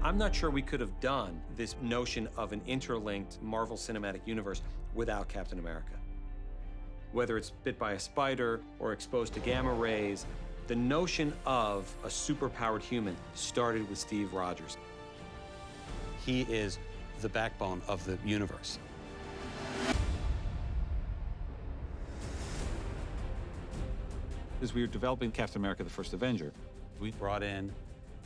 I'm not sure we could have done this notion of an interlinked Marvel Cinematic Universe without Captain America. Whether it's bit by a spider or exposed to gamma rays, the notion of a superpowered human started with Steve Rogers. He is the backbone of the universe. As we were developing Captain America, the First Avenger, We brought in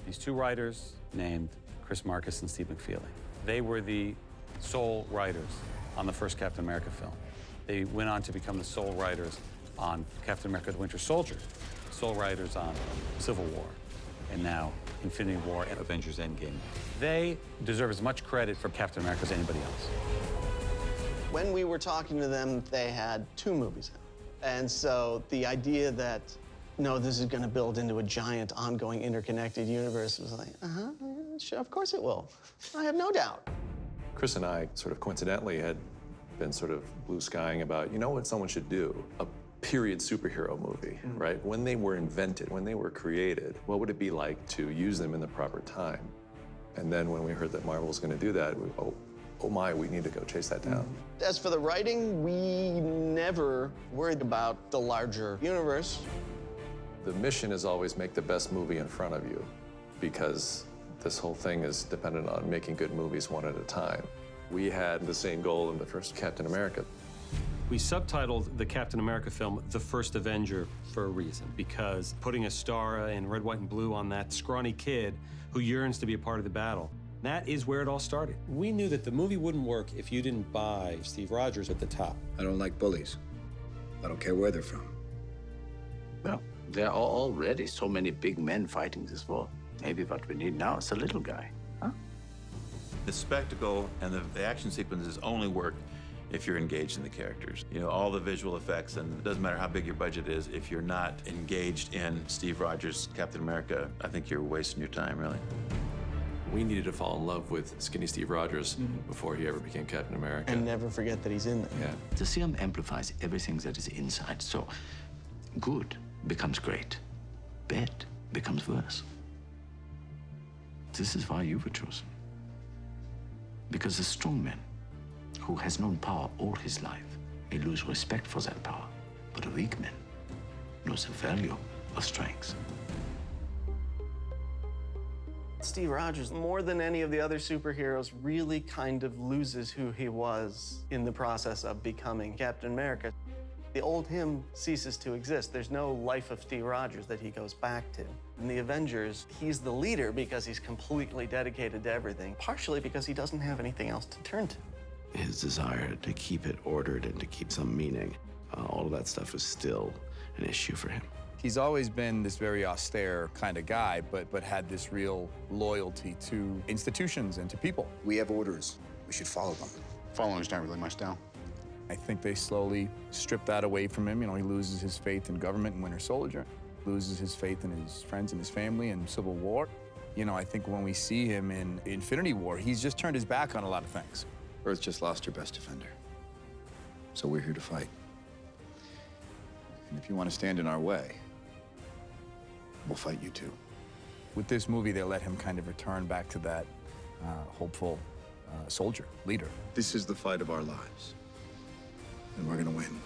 these two writers named Chris Marcus and Steve McFeely. They were the sole writers on the first Captain America film. They went on to become the sole writers on Captain America: The Winter Soldier, sole writers on Civil War, and now Infinity War and Avengers Endgame. They deserve as much credit for Captain America as anybody else. When we were talking to them, they had 2 movies out. And so the idea that, no, this is going to build into a giant, ongoing, interconnected universe was like, sure, of course it will. I have no doubt. Chris and I sort of coincidentally had been sort of blue skying about, you know what someone should do? A period superhero movie, right? When they were invented, when they were created, what would it be like to use them in the proper time? And then when we heard that Marvel was going to do that, oh my, we need to go chase that down. As for the writing, we never worried about the larger universe. The mission is always make the best movie in front of you, because this whole thing is dependent on making good movies one at a time. We had the same goal in the first Captain America. We subtitled the Captain America film The First Avenger for a reason, because putting a star in red, white, and blue on that scrawny kid who yearns to be a part of the battle, that is where it all started. We knew that the movie wouldn't work if you didn't buy Steve Rogers at the top. I don't like bullies. I don't care where they're from. Well, there are already so many big men fighting this war. Maybe what we need now is a little guy, huh? The spectacle and the action sequences only work if you're engaged in the characters. You know, all the visual effects, and it doesn't matter how big your budget is, if you're not engaged in Steve Rogers' Captain America, I think you're wasting your time, really. We needed to fall in love with skinny Steve Rogers before he ever became Captain America. And never forget that he's in there. Yeah. The serum amplifies everything that is inside, so good becomes great, bad becomes worse. This is why you were chosen. Because a strong man who has known power all his life may lose respect for that power, but a weak man knows the value of strength. Steve Rogers, more than any of the other superheroes, really kind of loses who he was in the process of becoming Captain America. The old him ceases to exist. There's no life of Steve Rogers that he goes back to. In the Avengers, he's the leader because he's completely dedicated to everything, partially because he doesn't have anything else to turn to. His desire to keep it ordered and to keep some meaning, all of that stuff is still an issue for him. He's always been this very austere kind of guy, but had this real loyalty to institutions and to people. We have orders. We should follow them. Following's not really much down. I think they slowly strip that away from him. You know, he loses his faith in government in Winter Soldier, loses his faith in his friends and his family in Civil War. You know, I think when we see him in Infinity War, he's just turned his back on a lot of things. Earth just lost her best defender. So we're here to fight. And if you want to stand in our way, we'll fight you too. With this movie, they let him kind of return back to that hopeful soldier, leader. This is the fight of our lives. And we're gonna win.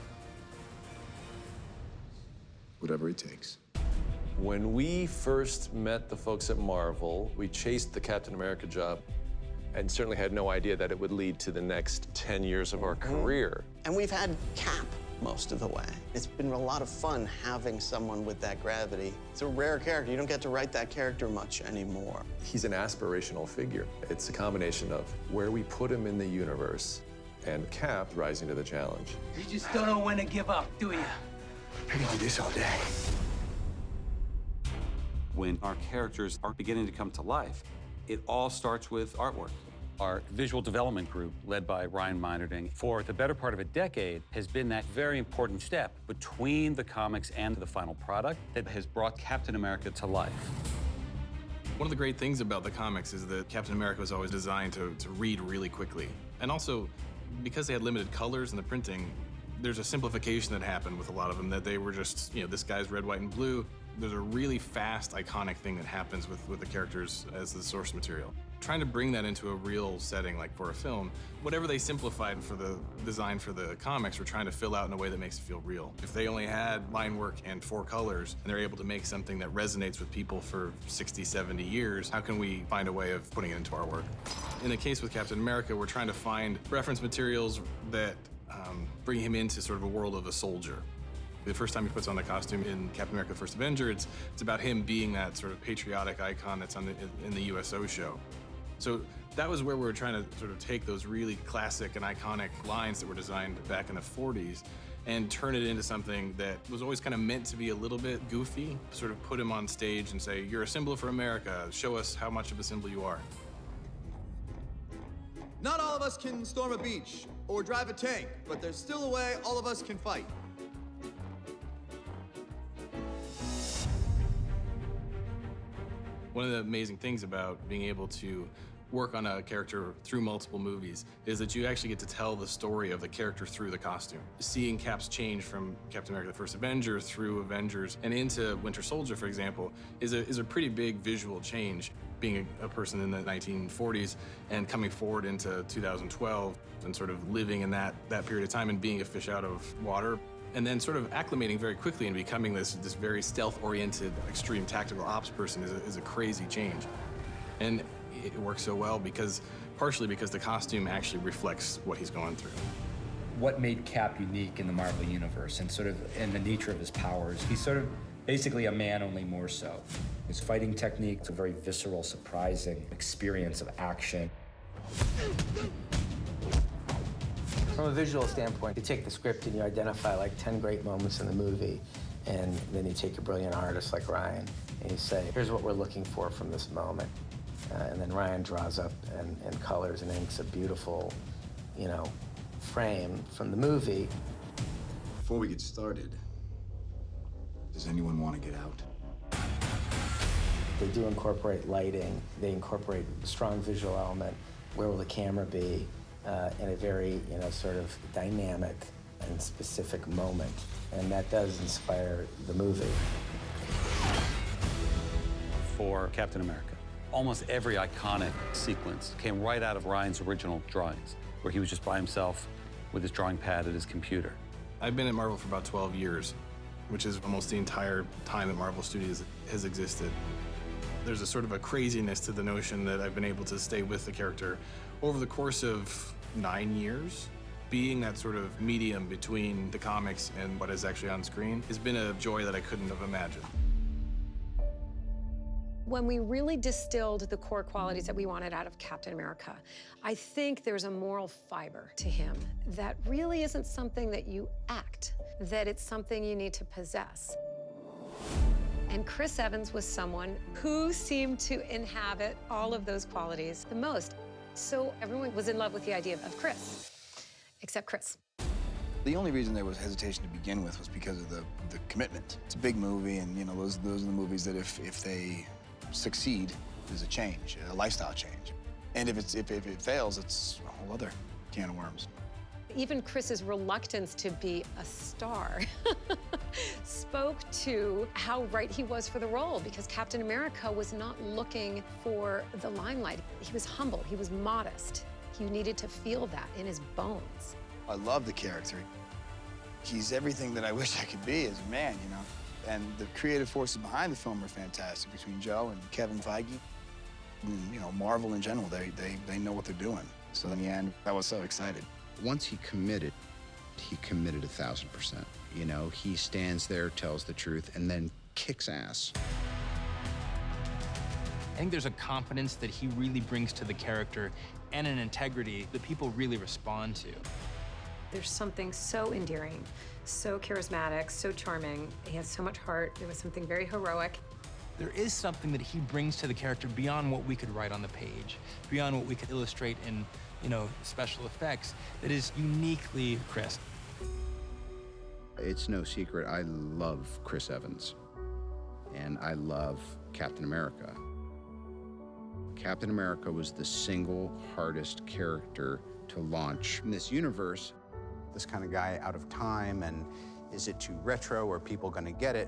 Whatever it takes. When we first met the folks at Marvel, we chased the Captain America job and certainly had no idea that it would lead to the next 10 years of our career. And we've had Cap most of the way. It's been a lot of fun having someone with that gravity. It's a rare character. You don't get to write that character much anymore. He's an aspirational figure. It's a combination of where we put him in the universe and Cap rising to the challenge. You just don't know when to give up, do you? I can do this all day. When our characters are beginning to come to life, it all starts with artwork. Our visual development group, led by Ryan Meinerding, for the better part of a decade, has been that very important step between the comics and the final product that has brought Captain America to life. One of the great things about the comics is that Captain America was always designed to read really quickly. And also, because they had limited colors in the printing, there's a simplification that happened with a lot of them, that they were just, you know, this guy's red, white, and blue. There's a really fast, iconic thing that happens with the characters as the source material. trying to bring that into a real setting, like for a film. Whatever they simplified for the design for the comics, we're trying to fill out in a way that makes it feel real. If they only had line work and 4 colors, and they're able to make something that resonates with people for 60, 70 years, how can we find a way of putting it into our work? In the case with Captain America, we're trying to find reference materials that bring him into sort of a world of a soldier. The first time he puts on the costume in Captain America: First Avenger, it's about him being that sort of patriotic icon that's in the USO show. So that was where we were trying to sort of take those really classic and iconic lines that were designed back in the 40s and turn it into something that was always kind of meant to be a little bit goofy, sort of put him on stage and say, you're a symbol for America, show us how much of a symbol you are. Not all of us can storm a beach or drive a tank, but there's still a way all of us can fight. One of the amazing things about being able to work on a character through multiple movies is that you actually get to tell the story of the character through the costume. Seeing Cap's change from Captain America: The First Avenger through Avengers and into Winter Soldier, for example, is a pretty big visual change. Being a person in the 1940s and coming forward into 2012 and sort of living in that period of time and being a fish out of water, and then sort of acclimating very quickly and becoming this very stealth-oriented, extreme tactical ops person is a crazy change. And it works so well partially because the costume actually reflects what he's going through. What made Cap unique in the Marvel Universe and sort of in the nature of his powers, he's sort of basically a man, only more so. His fighting technique is a very visceral, surprising experience of action. From a visual standpoint, you take the script and you identify like 10 great moments in the movie, and then you take a brilliant artist like Ryan, and you say, here's what we're looking for from this moment. And then Ryan draws up and colors and inks a beautiful, frame from the movie. Before we get started, does anyone want to get out? They do incorporate lighting. They incorporate strong visual element. Where will the camera be in a very, sort of dynamic and specific moment? And that does inspire the movie. For Captain America, almost every iconic sequence came right out of Ryan's original drawings, where he was just by himself with his drawing pad at his computer. I've been at Marvel for about 12 years, which is almost the entire time that Marvel Studios has existed. There's a sort of a craziness to the notion that I've been able to stay with the character over the course of 9 years. Being that sort of medium between the comics and what is actually on screen has been a joy that I couldn't have imagined. When we really distilled the core qualities that we wanted out of Captain America, I think there's a moral fiber to him that really isn't something that you act, that it's something you need to possess. And Chris Evans was someone who seemed to inhabit all of those qualities the most. So everyone was in love with the idea of Chris, except Chris. The only reason there was hesitation to begin with was because of the commitment. It's a big movie, and those are the movies that if they succeed, there's a change, a lifestyle change. And if it fails, it's a whole other can of worms. Even Chris's reluctance to be a star spoke to how right he was for the role, because Captain America was not looking for the limelight. He was humble, he was modest. He needed to feel that in his bones. I love the character. He's everything that I wish I could be as a man, And the creative forces behind the film are fantastic, between Joe and Kevin Feige. And, Marvel in general, they know what they're doing. So in the end, I was so excited. Once he committed 1,000%. He stands there, tells the truth, and then kicks ass. I think there's a confidence that he really brings to the character and an integrity that people really respond to. There's something so endearing, so charismatic, so charming. He has so much heart. There was something very heroic. There is something that he brings to the character beyond what we could write on the page, beyond what we could illustrate in, special effects, that is uniquely Chris. It's no secret, I love Chris Evans, and I love Captain America. Captain America was the single hardest character to launch in this universe. This kind of guy out of time, and is it too retro? Are people going to get it?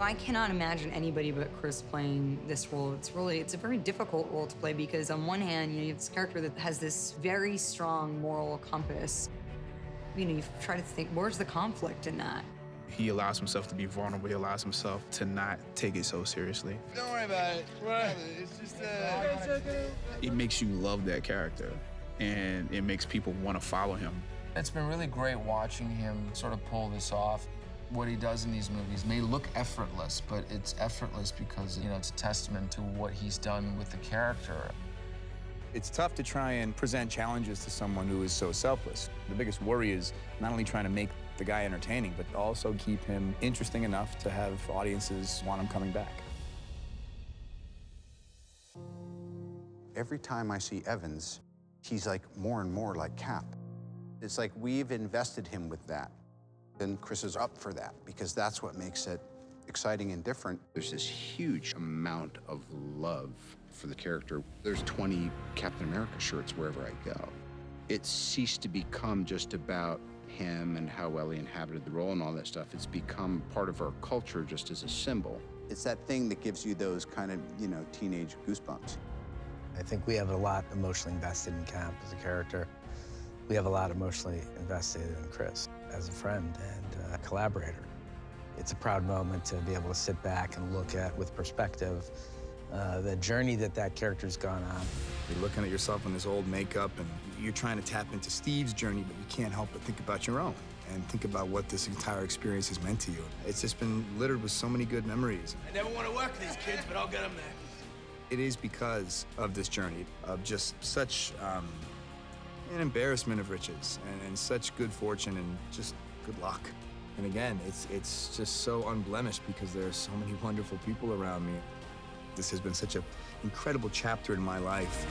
I cannot imagine anybody but Chris playing this role. It's a very difficult role to play because on one hand, you have this character that has this very strong moral compass. You try to think, where's the conflict in that? He allows himself to be vulnerable. He allows himself to not take it so seriously. Don't worry about it. It's just, It makes you love that character, and it makes people want to follow him. It's been really great watching him sort of pull this off. What he does in these movies may look effortless, but it's effortless because, it's a testament to what he's done with the character. It's tough to try and present challenges to someone who is so selfless. The biggest worry is not only trying to make the guy entertaining, but also keep him interesting enough to have audiences want him coming back. Every time I see Evans, he's like more and more like Cap. It's like we've invested him with that. And Chris is up for that because that's what makes it exciting and different. There's this huge amount of love for the character. There's 20 Captain America shirts wherever I go. It ceased to become just about him and how well he inhabited the role and all that stuff. It's become part of our culture just as a symbol. It's that thing that gives you those kind of, teenage goosebumps. I think we have a lot emotionally invested in Cap as a character. We have a lot emotionally invested in Chris as a friend and a collaborator. It's a proud moment to be able to sit back and look at with perspective the journey that character's gone on. You're looking at yourself in this old makeup and you're trying to tap into Steve's journey, but you can't help but think about your own and think about what this entire experience has meant to you. It's just been littered with so many good memories. I never want to work with these kids, but I'll get them there. It is because of this journey of just such an embarrassment of riches and such good fortune and just good luck. And again, it's just so unblemished because there are so many wonderful people around me. This has been such an incredible chapter in my life.